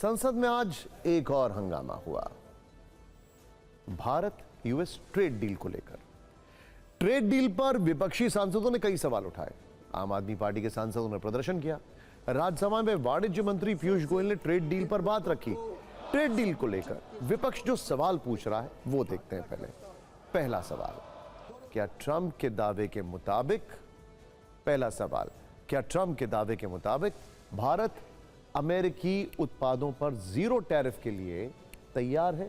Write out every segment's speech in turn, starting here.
संसद में आज एक और हंगामा हुआ भारत यूएस ट्रेड डील को लेकर। ट्रेड डील पर विपक्षी सांसदों ने कई सवाल उठाए। आम आदमी पार्टी के सांसदों ने प्रदर्शन किया। राज्यसभा में वाणिज्य मंत्री पीयूष गोयल ने ट्रेड डील पर बात रखी। ट्रेड डील को लेकर विपक्ष जो सवाल पूछ रहा है वो देखते हैं। पहला सवाल, क्या ट्रंप के दावे के मुताबिक भारत अमेरिकी उत्पादों पर जीरो टैरिफ के लिए तैयार है?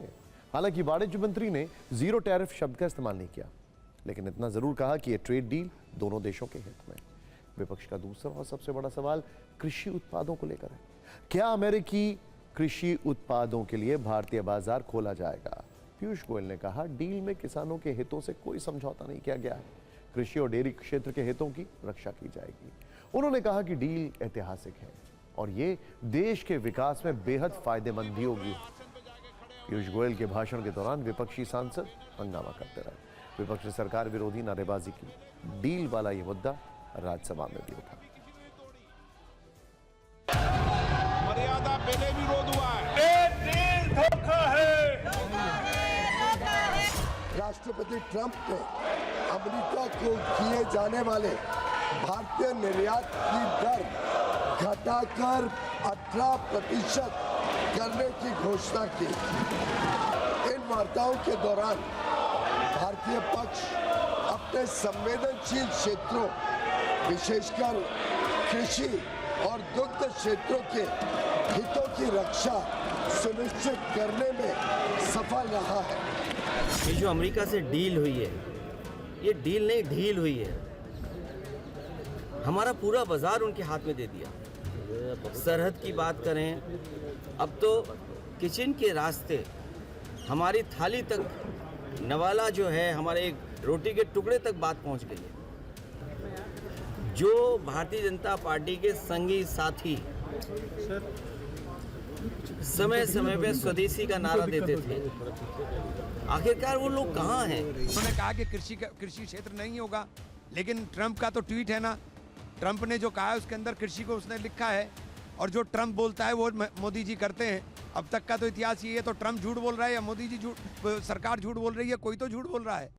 हालांकि वाणिज्य मंत्री ने जीरो टैरिफ शब्द का इस्तेमाल नहीं किया, लेकिन इतना जरूर कहा कि यह ट्रेड डील दोनों देशों के हित में। विपक्ष का दूसरा और सबसे बड़ा सवाल कृषि उत्पादों को लेकर है। क्या अमेरिकी कृषि उत्पादों के लिए भारतीय बाजार खोला जाएगा? पीयूष गोयल ने कहा, डील में किसानों के हितों से कोई समझौता नहीं किया गया है। कृषि और डेयरी क्षेत्र के हितों की रक्षा की जाएगी। उन्होंने कहा कि डील ऐतिहासिक है और ये देश के विकास में बेहद फायदेमंद भी होगी। पीयूष गोयल के भाषण के दौरान विपक्षी सांसद हंगामा करते रहे। विपक्ष ने सरकार विरोधी नारेबाजी की। डील वाला ये मुद्दा राज्यसभा में भी उठा। मर्यादा पहले विरोध हुआ है। डील धोखा है। राष्ट्रपति ट्रंप ने अमेरिका को किए जाने वाले भारतीय निर्यात की दर घटाकर 18% करने की घोषणा की। इन वार्ताओं के दौरान भारतीय पक्ष अपने संवेदनशील क्षेत्रों, विशेषकर कृषि और दुग्ध क्षेत्रों के हितों की रक्षा सुनिश्चित करने में सफल रहा है। ये जो अमेरिका से डील हुई है, ये डील नहीं ढील हुई है। हमारा पूरा बाजार उनके हाथ में दे दिया। सरहद की बात करें, अब तो किचन के रास्ते हमारी थाली तक, नवाला जो है हमारे एक रोटी के टुकड़े तक बात पहुंच गई है। जो भारतीय जनता पार्टी के संगी साथी समय समय पे स्वदेशी का नारा देते थे, आखिरकार वो लोग कहाँ हैं? उन्होंने कहा कि कृषि क्षेत्र नहीं होगा, लेकिन ट्रंप का तो ट्वीट है ना, ट्रंप ने जो कहा है उसके अंदर कृषि को उसने लिखा है, और जो ट्रंप बोलता है वो मोदी जी करते हैं। अब तक का तो इतिहास ये है, तो ट्रंप झूठ बोल रहा है या मोदी जी सरकार झूठ बोल रही है? कोई तो झूठ बोल रहा है।